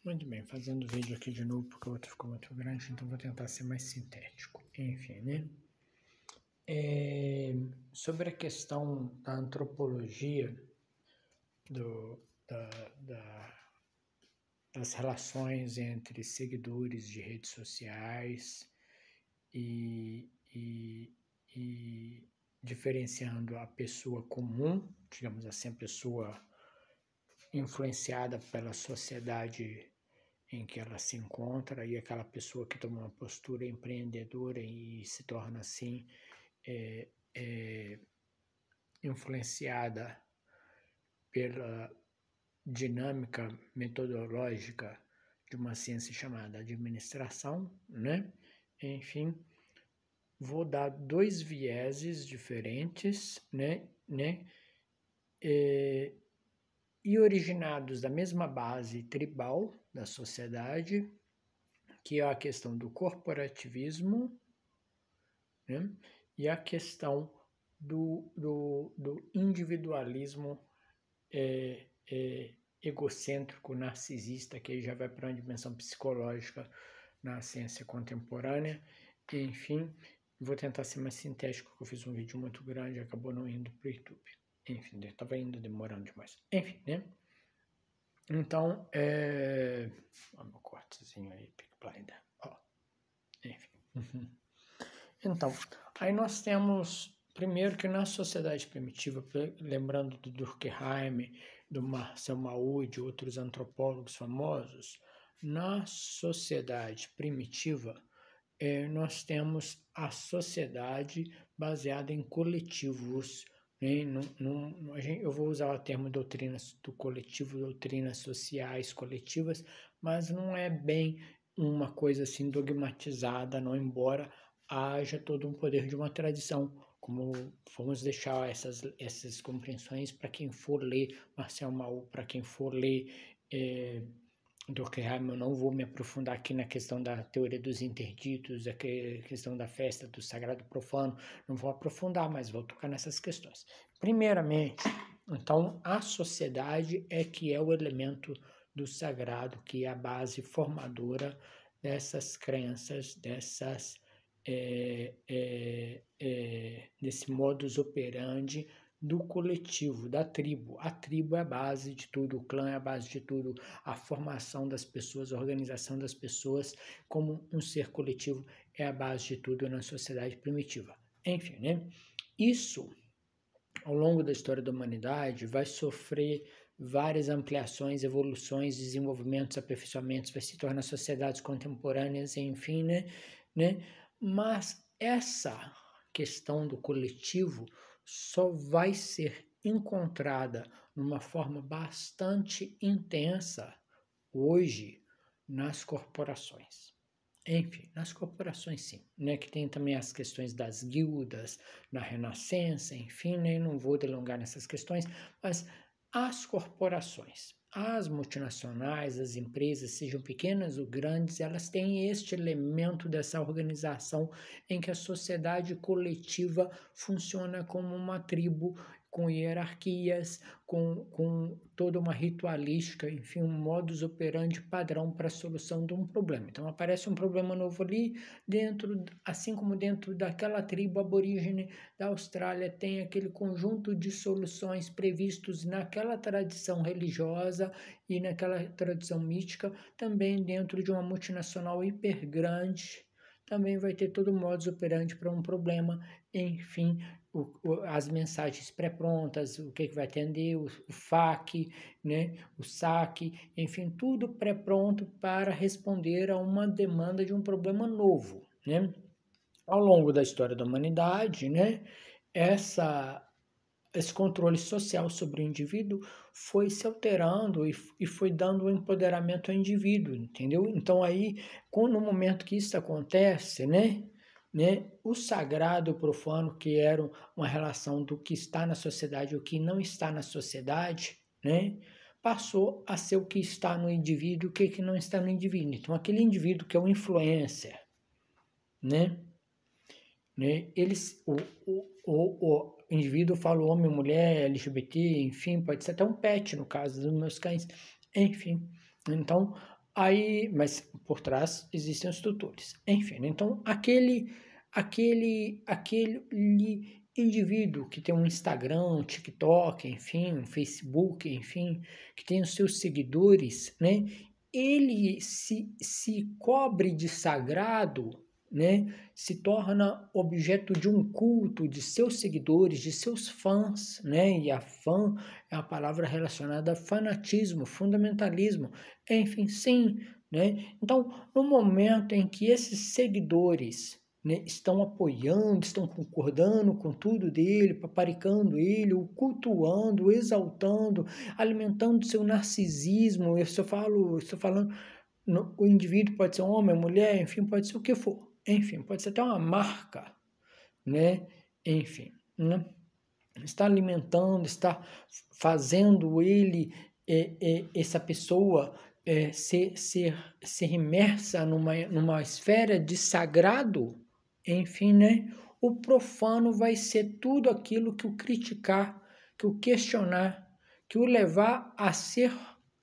Muito bem, fazendo vídeo aqui de novo porque o outro ficou muito grande, então vou tentar ser mais sintético. Enfim, né? Sobre a questão da antropologia das relações entre seguidores de redes sociais e diferenciando a pessoa comum, digamos assim, a pessoa influenciada pela sociedade em que ela se encontra e aquela pessoa que toma uma postura empreendedora e se torna assim influenciada pela dinâmica metodológica de uma ciência chamada administração, né? Enfim, vou dar dois vieses diferentes, né? E originados da mesma base tribal da sociedade, que é a questão do corporativismo, né? E a questão do individualismo egocêntrico, narcisista, que aí já vai para uma dimensão psicológica na ciência contemporânea. Enfim, vou tentar ser mais sintético, porque eu fiz um vídeo muito grande e acabou não indo para o YouTube. Enfim, estava indo demorando demais. Enfim, né? Então, ó, meu cortezinho aí, Peaky Blinders. Ó, enfim. Então, aí nós temos, primeiro que na sociedade primitiva, lembrando do Durkheim, do Marcel Mauss e de outros antropólogos famosos, na sociedade primitiva, nós temos a sociedade baseada em coletivos. Eu vou usar o termo doutrinas do coletivo, doutrinas sociais coletivas, mas não é bem uma coisa assim dogmatizada, não, embora haja todo um poder de uma tradição, como vamos deixar essas compreensões para quem for ler Marcel Mauss, para quem for ler Durkheim. Eu não vou me aprofundar aqui na questão da teoria dos interditos, a questão da festa, do sagrado profano, não vou aprofundar, mas vou tocar nessas questões. Primeiramente, então, a sociedade é que é o elemento do sagrado, que é a base formadora dessas crenças, desse modus operandi do coletivo, da tribo. A tribo é a base de tudo, o clã é a base de tudo, a formação das pessoas, a organização das pessoas como um ser coletivo é a base de tudo na sociedade primitiva. Enfim, né? Isso, ao longo da história da humanidade, vai sofrer várias ampliações, evoluções, desenvolvimentos, aperfeiçoamentos, vai se tornar sociedades contemporâneas, enfim, né? Mas essa questão do coletivo só vai ser encontrada numa forma bastante intensa hoje nas corporações. Enfim, nas corporações sim, né? Que tem também as questões das guildas, na Renascença, enfim, né? Não vou delongar nessas questões, mas as corporações, as multinacionais, as empresas, sejam pequenas ou grandes, elas têm este elemento dessa organização em que a sociedade coletiva funciona como uma tribo, com hierarquias, com toda uma ritualística, enfim, um modus operandi padrão para a solução de um problema. Então aparece um problema novo ali, assim como dentro daquela tribo aborígene da Austrália tem aquele conjunto de soluções previstos naquela tradição religiosa e naquela tradição mística, também dentro de uma multinacional hiper grande, também vai ter todo o modus operandi para um problema, enfim, as mensagens pré-prontas, o que vai atender, o FAQ, né, o saque, enfim, tudo pré-pronto para responder a uma demanda de um problema novo, né? Ao longo da história da humanidade, né, esse controle social sobre o indivíduo foi se alterando e foi dando um empoderamento ao indivíduo, entendeu? Então aí, no momento que isso acontece, né, o sagrado e o profano, que era uma relação do que está na sociedade e o que não está na sociedade, né, passou a ser o que está no indivíduo e o que não está no indivíduo. Então aquele indivíduo que é o influencer, né, o indivíduo, fala homem, mulher, LGBT, enfim, pode ser até um pet, no caso dos meus cães, enfim. Então, Aí, mas por trás existem os tutores. Enfim, então aquele indivíduo que tem um Instagram, um TikTok, enfim, um Facebook, enfim, que tem os seus seguidores, né? Ele se cobre de sagrado, né? Se torna objeto de um culto de seus seguidores, de seus fãs, né? E a fã é a palavra relacionada a fanatismo, fundamentalismo, enfim, sim, né? Então, no momento em que esses seguidores, né, estão apoiando, estão concordando com tudo dele, paparicando ele, o cultuando, o exaltando, alimentando seu narcisismo. Eu estou falando, o indivíduo pode ser homem, mulher, enfim, pode ser o que for. Enfim, pode ser até uma marca, né? Enfim, né? Está alimentando, está fazendo ele, essa pessoa, ser imersa numa esfera de sagrado, enfim, né? O profano vai ser tudo aquilo que o criticar, que o questionar, que o levar a ser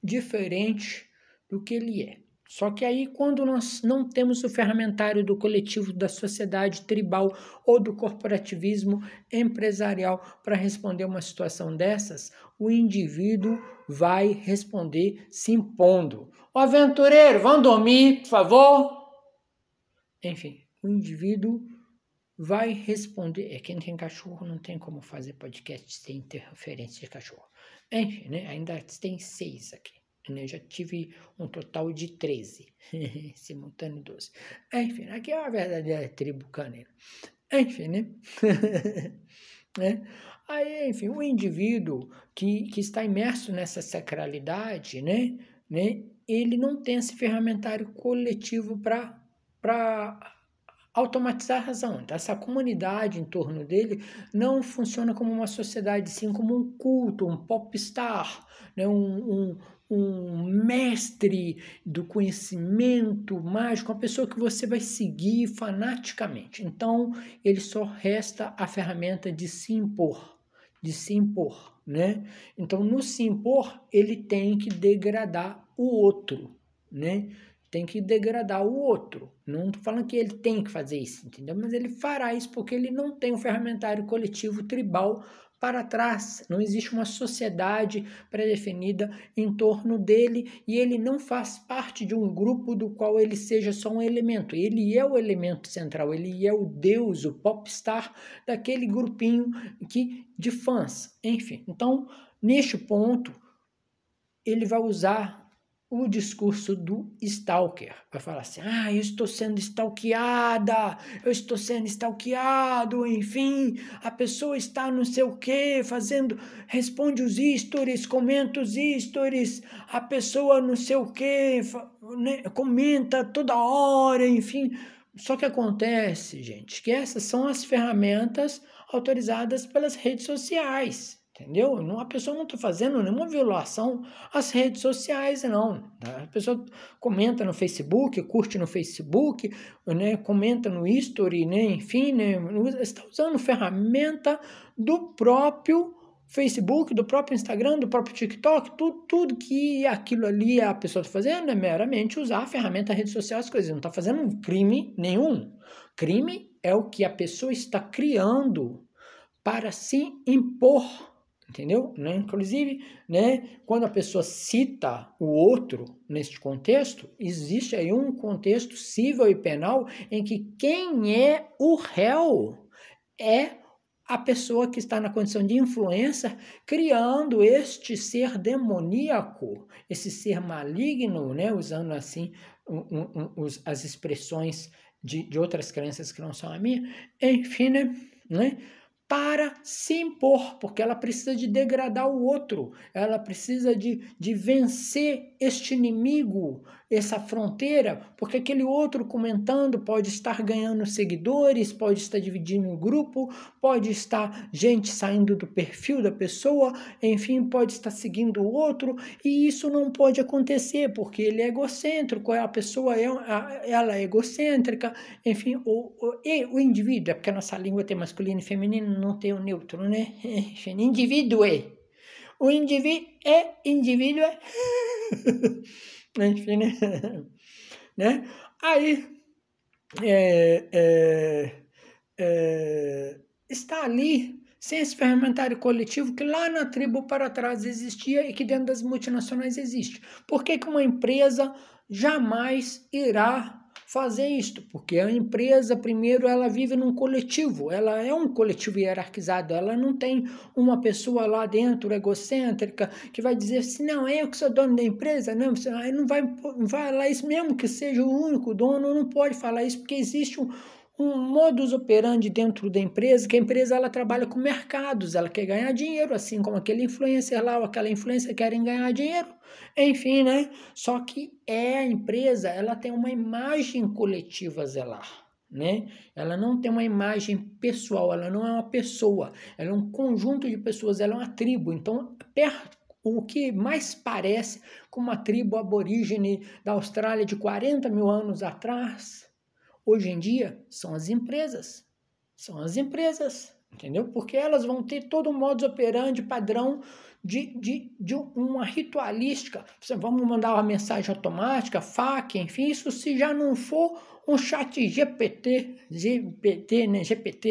diferente do que ele é. Só que aí, quando nós não temos o ferramentário do coletivo, da sociedade tribal ou do corporativismo empresarial para responder uma situação dessas, o indivíduo vai responder se impondo. Ô aventureiro, vão dormir, por favor? Enfim, o indivíduo vai responder. Quem tem cachorro não tem como fazer podcast sem interferência de cachorro. Enfim, né? Ainda tem 6 aqui. Eu já tive um total de 13, simultâneo 12. Enfim, aqui é uma verdadeira tribo canina. Enfim, né? Aí, enfim, o indivíduo que está imerso nessa sacralidade, né? Ele não tem esse ferramentário coletivo para automatizar a razão. Então, essa comunidade em torno dele não funciona como uma sociedade, sim como um culto, um popstar, né? um mestre do conhecimento mágico, uma pessoa que você vai seguir fanaticamente. Então, ele só resta a ferramenta de se impor, né? Então, no se impor, ele tem que degradar o outro, né? Tem que degradar o outro. Não estou falando que ele tem que fazer isso, entendeu? Mas ele fará isso porque ele não tem um ferramentário coletivo tribal para trás. Não existe uma sociedade pré-definida em torno dele e ele não faz parte de um grupo do qual ele seja só um elemento. Ele é o elemento central, ele é o deus, o popstar daquele grupinho de fãs. Enfim, então, neste ponto, ele vai usar o discurso do stalker. Vai falar assim, eu estou sendo stalkeada, eu estou sendo stalkeado, enfim, a pessoa está não sei o que, responde os stories, comenta os stories, a pessoa não sei o que, né, comenta toda hora, enfim. Só que acontece, gente, que essas são as ferramentas autorizadas pelas redes sociais. Entendeu? A pessoa não está fazendo nenhuma violação às redes sociais, não. A pessoa comenta no Facebook, curte no Facebook, né? Comenta no History, né? Enfim, né? Está usando ferramenta do próprio Facebook, do próprio Instagram, do próprio TikTok, tudo que aquilo ali a pessoa está fazendo é meramente usar a ferramenta, a rede social, as coisas. Não está fazendo um crime nenhum. Crime é o que a pessoa está criando para se impor. Entendeu? Né? Inclusive, né, quando a pessoa cita o outro neste contexto, existe aí um contexto civil e penal em que quem é o réu é a pessoa que está na condição de influência, criando este ser demoníaco, esse ser maligno, né, usando assim as expressões de outras crenças que não são a minha, enfim, né? Para se impor, porque ela precisa de degradar o outro, ela precisa de vencer este inimigo, essa fronteira, porque aquele outro comentando pode estar ganhando seguidores, pode estar dividindo o grupo, pode estar gente saindo do perfil da pessoa, enfim, pode estar seguindo o outro, e isso não pode acontecer, porque ele é egocêntrico, a pessoa ela é egocêntrica, enfim, o indivíduo, é porque a nossa língua tem masculino e feminino, não tem o neutro, né? Indivíduo é. O indivíduo é. Enfim, né? Né? Aí, está ali, sem esse ferramentário coletivo que lá na tribo para trás existia e que dentro das multinacionais existe. Por que uma empresa jamais irá fazer isto? Porque a empresa, primeiro, ela vive num coletivo, ela é um coletivo hierarquizado, ela não tem uma pessoa lá dentro egocêntrica que vai dizer assim, não, eu que sou dono da empresa, não, você não vai falar isso, mesmo que seja o único dono, não pode falar isso, porque existe um modus operandi dentro da empresa, que a empresa ela trabalha com mercados, ela quer ganhar dinheiro, assim como aquele influencer lá ou aquela influencer querem ganhar dinheiro, enfim, né? Só que a empresa, ela tem uma imagem coletiva a zelar, né? Ela não tem uma imagem pessoal, ela não é uma pessoa, ela é um conjunto de pessoas, ela é uma tribo, então o que mais parece com uma tribo aborígene da Austrália de 40 mil anos atrás, hoje em dia, são as empresas. São as empresas, entendeu? Porque elas vão ter todo um modus operandi padrão de uma ritualística. Vamos mandar uma mensagem automática, FAQ, enfim, isso se já não for um chat GPT,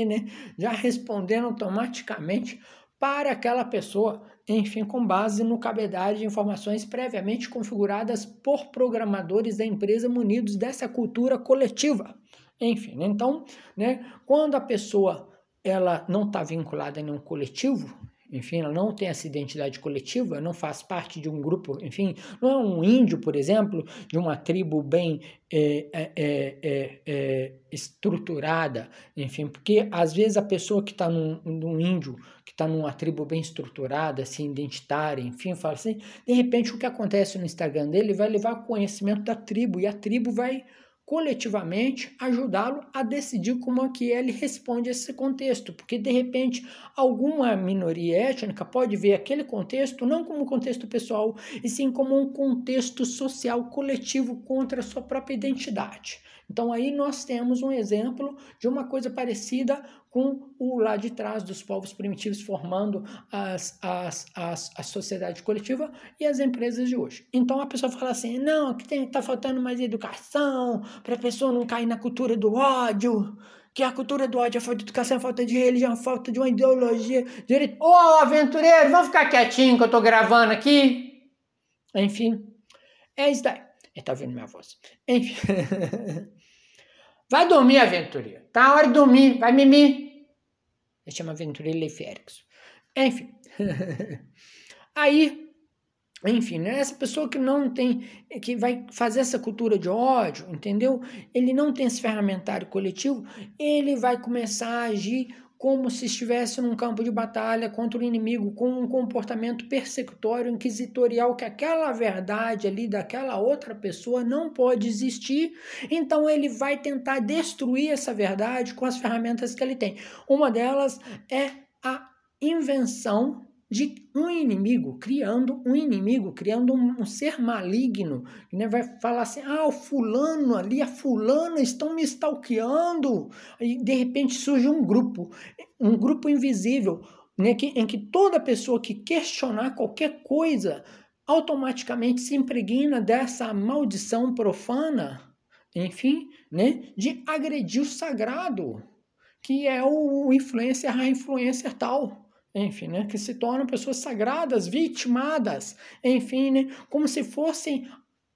né? Já respondendo automaticamente para aquela pessoa, enfim, com base no cabeçalho de informações previamente configuradas por programadores da empresa munidos dessa cultura coletiva. Enfim, né? Então, né, quando a pessoa ela não está vinculada em nenhum coletivo, enfim, ela não tem essa identidade coletiva, não faz parte de um grupo, enfim, não é um índio, por exemplo, de uma tribo bem estruturada, enfim, porque às vezes a pessoa que está num índio, que está numa tribo bem estruturada, assim, identitária, enfim, fala assim, de repente o que acontece no Instagram dele vai levar conhecimento da tribo, e a tribo vai coletivamente ajudá-lo a decidir como é que ele responde a esse contexto, porque de repente alguma minoria étnica pode ver aquele contexto não como um contexto pessoal, e sim como um contexto social coletivo contra a sua própria identidade. Então aí nós temos um exemplo de uma coisa parecida com o lá de trás dos povos primitivos formando a sociedade coletiva e as empresas de hoje. Então a pessoa fala assim, não, que está faltando mais educação, para a pessoa não cair na cultura do ódio, que a cultura do ódio é falta de educação, falta de religião, falta de uma ideologia. Ô, aventureiro, vamos ficar quietinho que eu estou gravando aqui? Enfim, é isso daí. Ele está ouvindo minha voz. Enfim. Vai dormir, aventureiro. Tá na hora de dormir. Vai mimir. Ele chama aventureiro Leiférix. Enfim. Aí, enfim, né? Essa pessoa que não tem, que vai fazer essa cultura de ódio, entendeu? Ele não tem esse ferramentário coletivo, ele vai começar a agir como se estivesse num campo de batalha contra o inimigo, com um comportamento persecutório, inquisitorial, que aquela verdade ali daquela outra pessoa não pode existir, então ele vai tentar destruir essa verdade com as ferramentas que ele tem. Uma delas é a invenção de um inimigo, criando um ser maligno, né? Vai falar assim, o fulano ali, a fulana estão me stalkeando, e de repente surge um grupo invisível, né? Em que toda pessoa que questionar qualquer coisa, automaticamente se impregna dessa maldição profana, enfim, né? De agredir o sagrado, que é o influencer, a influencer tal, enfim, né, que se tornam pessoas sagradas, vitimadas, enfim, né, como se fossem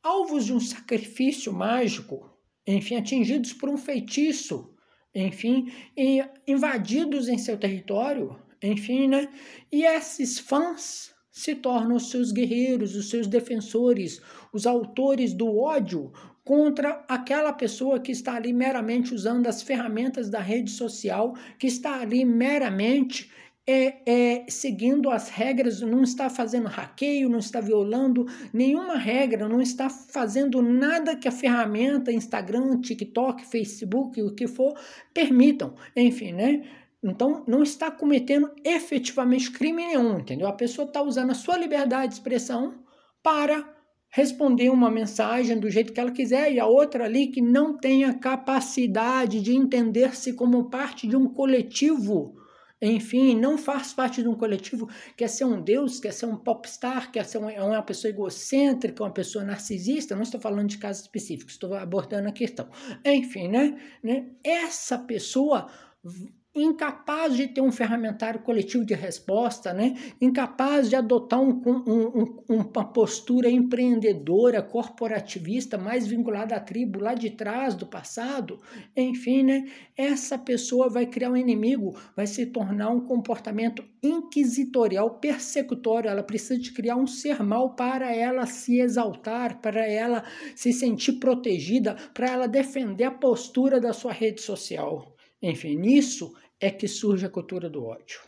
alvos de um sacrifício mágico, enfim, atingidos por um feitiço, enfim, e invadidos em seu território, enfim, né, e esses fãs se tornam os seus guerreiros, os seus defensores, os autores do ódio contra aquela pessoa que está ali meramente usando as ferramentas da rede social, que está ali meramente seguindo as regras, não está fazendo hackeio, não está violando nenhuma regra, não está fazendo nada que a ferramenta Instagram, TikTok, Facebook, o que for, permitam. Enfim, né? Então, não está cometendo efetivamente crime nenhum, entendeu? A pessoa está usando a sua liberdade de expressão para responder uma mensagem do jeito que ela quiser, e a outra ali que não tem a capacidade de entender-se como parte de um coletivo, enfim, não faz parte de um coletivo, quer ser um deus, quer ser um popstar, quer ser uma pessoa egocêntrica, uma pessoa narcisista, não estou falando de casos específicos, estou abordando a questão. Enfim, né? Essa pessoa incapaz de ter um ferramentário coletivo de resposta, né? Incapaz de adotar uma postura empreendedora, corporativista, mais vinculada à tribo lá de trás do passado, enfim, né? Essa pessoa vai criar um inimigo, vai se tornar um comportamento inquisitorial, persecutório. Ela precisa de criar um ser mal para ela se exaltar, para ela se sentir protegida, para ela defender a postura da sua rede social. Enfim, nisso é que surge a cultura do ódio.